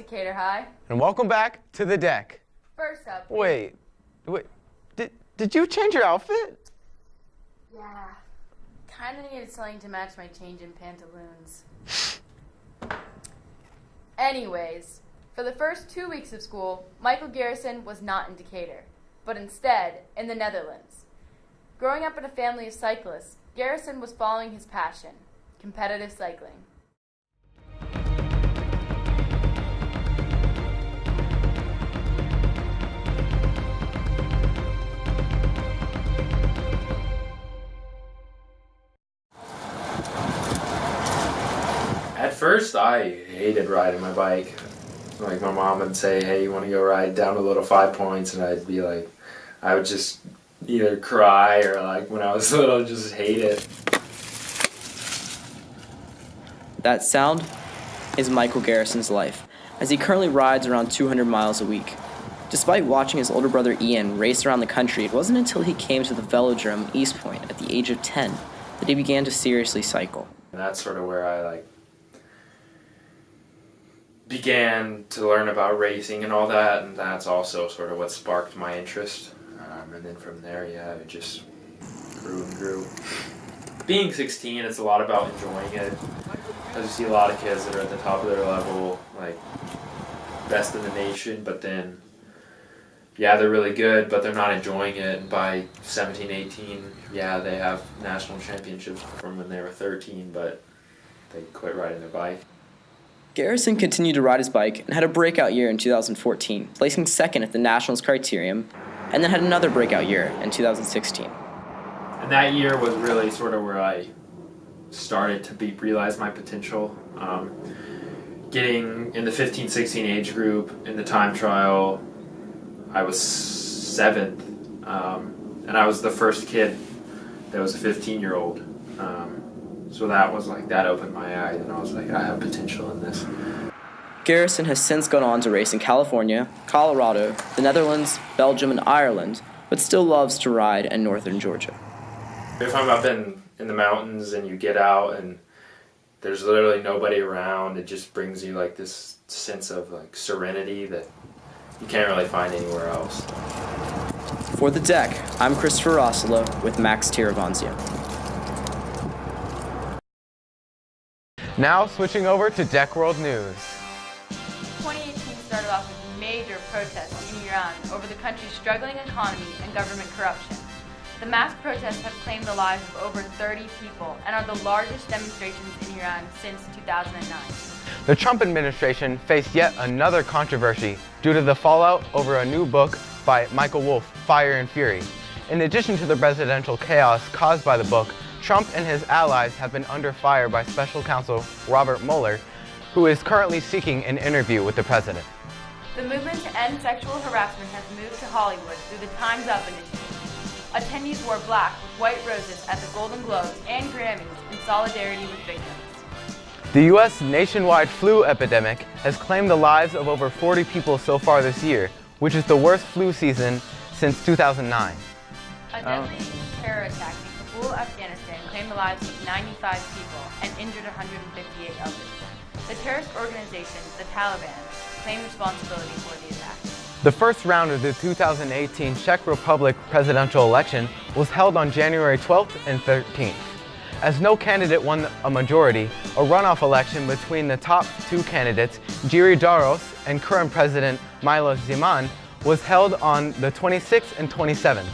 Decatur High. And welcome back to the deck. First up. Wait. Did you change your outfit? Yeah. Kinda needed something to match my change in pantaloons. Anyways, for the first 2 weeks of school, Michael Garrison was not in Decatur, but instead in the Netherlands. Growing up in a family of cyclists, Garrison was following his passion, competitive cycling. At first, I hated riding my bike. Like, my mom would say, hey, you want to go ride down a little 5 points? And I'd be like, I would just either cry or, like, when I was little, just hate it. That sound is Michael Garrison's life, as he currently rides around 200 miles a week. Despite watching his older brother Ian race around the country, it wasn't until he came to the velodrome East Point at the age of 10 that he began to seriously cycle. And that's sort of where I, began to learn about racing and all that, and that's also sort of what sparked my interest. And then from there, yeah, it just grew and grew. Being 16, it's a lot about enjoying it. As you see a lot of kids that are at the top of their level, like best in the nation, but then, yeah, they're really good, but they're not enjoying it. And by 17, 18, yeah, they have national championships from when they were 13, but they quit riding their bike. Garrison continued to ride his bike and had a breakout year in 2014, placing second at the Nationals Criterium, and then had another breakout year in 2016. And that year was really sort of where I started to realize my potential. Getting in the 15-16 age group in the time trial, I was 7th, and I was the first kid that was a 15-year-old. So that was that opened my eyes, and I was like, I have potential in this. Garrison has since gone on to race in California, Colorado, the Netherlands, Belgium, and Ireland, but still loves to ride in northern Georgia. If I'm up in the mountains and you get out and there's literally nobody around, it just brings you this sense of serenity that you can't really find anywhere else. For The Deck, I'm Christopher Rossolo with Max Tiravanzia. Now switching over to Deck World News. 2018 started off with major protests in Iran over the country's struggling economy and government corruption. The mass protests have claimed the lives of over 30 people and are the largest demonstrations in Iran since 2009. The Trump administration faced yet another controversy due to the fallout over a new book by Michael Wolff, Fire and Fury. In addition to the presidential chaos caused by the book, Trump and his allies have been under fire by special counsel Robert Mueller, who is currently seeking an interview with the president. The movement to end sexual harassment has moved to Hollywood through the Time's Up initiative. Attendees wore black with white roses at the Golden Globes and Grammys in solidarity with victims. The U.S. nationwide flu epidemic has claimed the lives of over 40 people so far this year, which is the worst flu season since 2009. A deadly terror attack in Kabul, Afghanistan claimed the lives of 95 people and injured 158 others. The terrorist organization, the Taliban, claimed responsibility for the attack. The first round of the 2018 Czech Republic presidential election was held on January 12th and 13th. As no candidate won a majority, a runoff election between the top two candidates, Jiri Daros and current president Milos Zeman, was held on the 26th and 27th.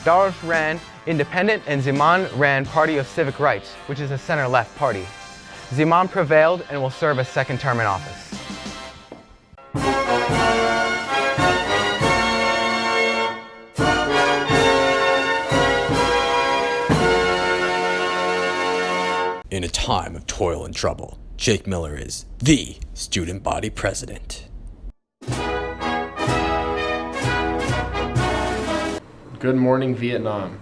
Daros ran independent and Zeman ran Party of Civic Rights, which is a center-left party. Zeman prevailed and will serve a second term in office. In a time of toil and trouble, Jake Miller is the student body president. Good morning, Vietnam.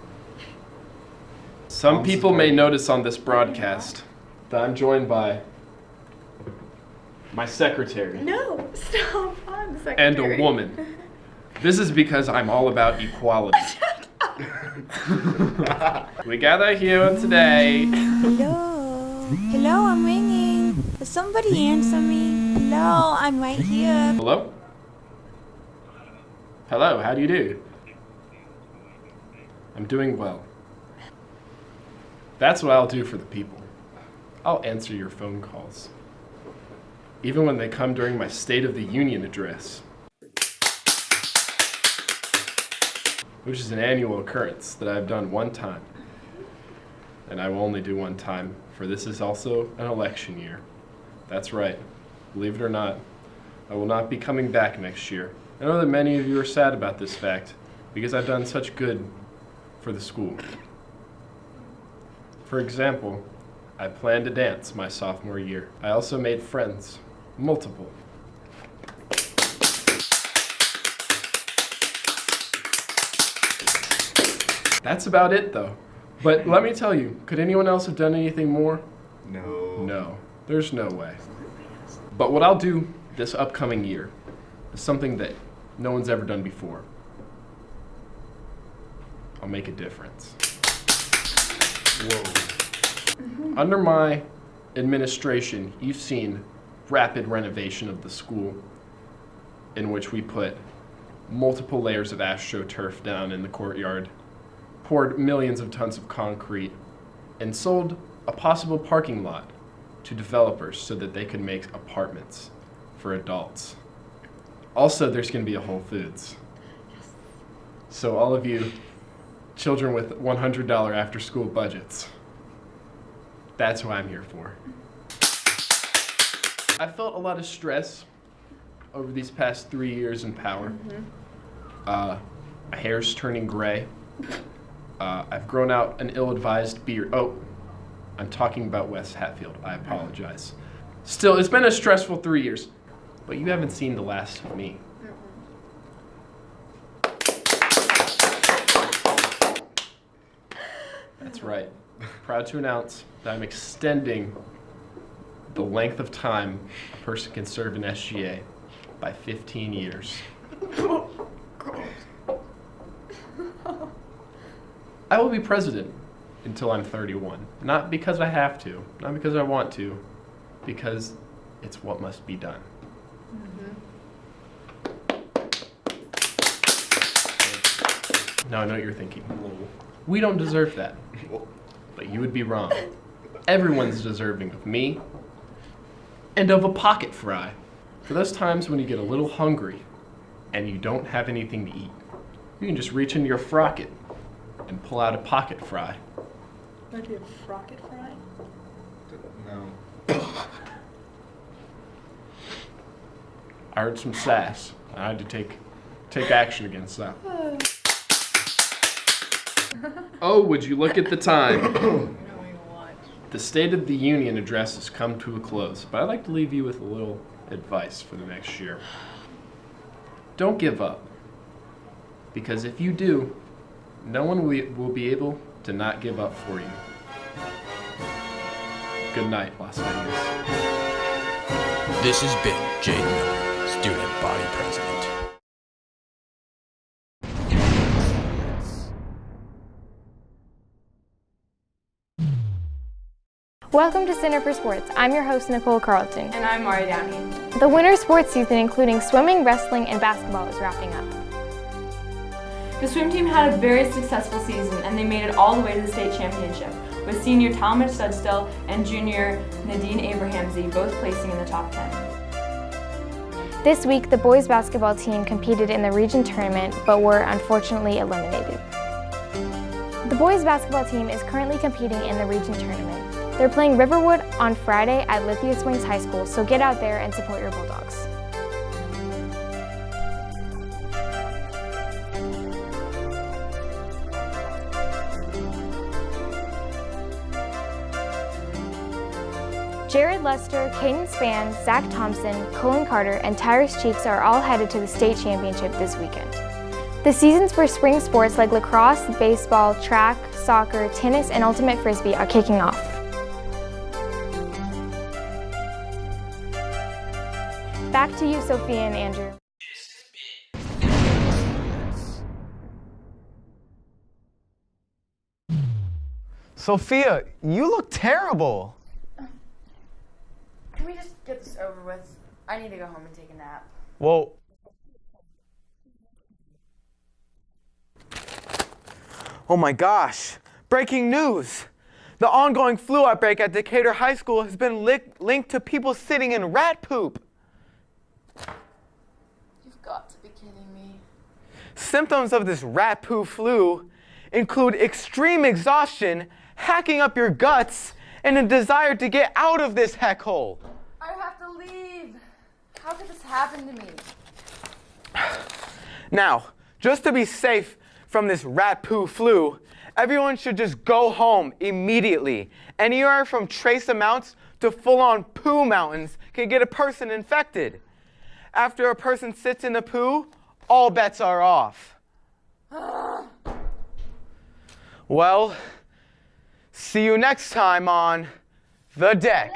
Some people may notice on this broadcast that I'm joined by my secretary. No, stop. I'm the secretary. And a woman. This is because I'm all about equality. We gather here today. Hello. Hello, I'm ringing. Somebody answer me. Hello, I'm right here. Hello? Hello, how do you do? I'm doing well. That's what I'll do for the people. I'll answer your phone calls. Even when they come during my State of the Union address, which is an annual occurrence that I've done one time. And I will only do one time, for this is also an election year. That's right. Believe it or not, I will not be coming back next year. I know that many of you are sad about this fact, because I've done such good for the school. For example, I planned to dance my sophomore year. I also made friends, multiple. That's about it though. But let me tell you, could anyone else have done anything more? No. No, there's no way. But what I'll do this upcoming year is something that no one's ever done before. I'll make a difference. Whoa. Under my administration, you've seen rapid renovation of the school in which we put multiple layers of AstroTurf down in the courtyard, poured millions of tons of concrete, and sold a possible parking lot to developers so that they could make apartments for adults. Also, there's going to be a Whole Foods. So all of you children with $100 after-school budgets, that's what I'm here for. I felt a lot of stress over these past 3 years in power. My hair's turning gray. I've grown out an ill-advised beard. Oh, I'm talking about West Hatfield. I apologize. Still, it's been a stressful 3 years, but you haven't seen the last of me. That's right. Proud to announce that I'm extending the length of time a person can serve in SGA by 15 years. I will be president until I'm 31. Not because I have to, not because I want to, because it's what must be done. Now I know what you're thinking. We don't deserve that. But you would be wrong. Everyone's deserving of me and of a pocket fry. For those times when you get a little hungry and you don't have anything to eat, you can just reach into your frocket and pull out a pocket fry. Want to be a rocket fry? No. I heard some sass. I had to take action against that. Oh, would you look at the time? The State of the Union address has come to a close, but I'd like to leave you with a little advice for the next year. Don't give up, because if you do, no one will be able to not give up for you. Good night, Las Vegas. This has been Jake Miller, Student Body President. Welcome to Center for Sports. I'm your host, Nicole Carlton. And I'm Mari Downey. The winter sports season, including swimming, wrestling, and basketball, is wrapping up. The swim team had a very successful season, and they made it all the way to the state championship, with senior Talmadge Studstill and junior Nadine Abrahamsey both placing in the top 10. This week, the boys basketball team competed in the region tournament, but were unfortunately eliminated. The boys basketball team is currently competing in the region tournament. They're playing Riverwood on Friday at Lithia Springs High School, so get out there and support your Bulldogs. Jared Lester, Caden Spann, Zach Thompson, Colin Carter, and Tyrus Cheeks are all headed to the state championship this weekend. The seasons for spring sports like lacrosse, baseball, track, soccer, tennis, and ultimate frisbee are kicking off. Back to you, Sophia and Andrew. Sophia, you look terrible. Can we just get this over with? I need to go home and take a nap. Well, oh my gosh, breaking news. The ongoing flu outbreak at Decatur High School has been linked to people sitting in rat poop. You've got to be kidding me. Symptoms of this rat poo flu include extreme exhaustion, hacking up your guts, and a desire to get out of this heck hole. I have to leave. How could this happen to me? Now, just to be safe from this rat poo flu, everyone should just go home immediately. Anywhere from trace amounts to full-on poo mountains can get a person infected. After a person sits in the poo, all bets are off. Well, see you next time on The Deck.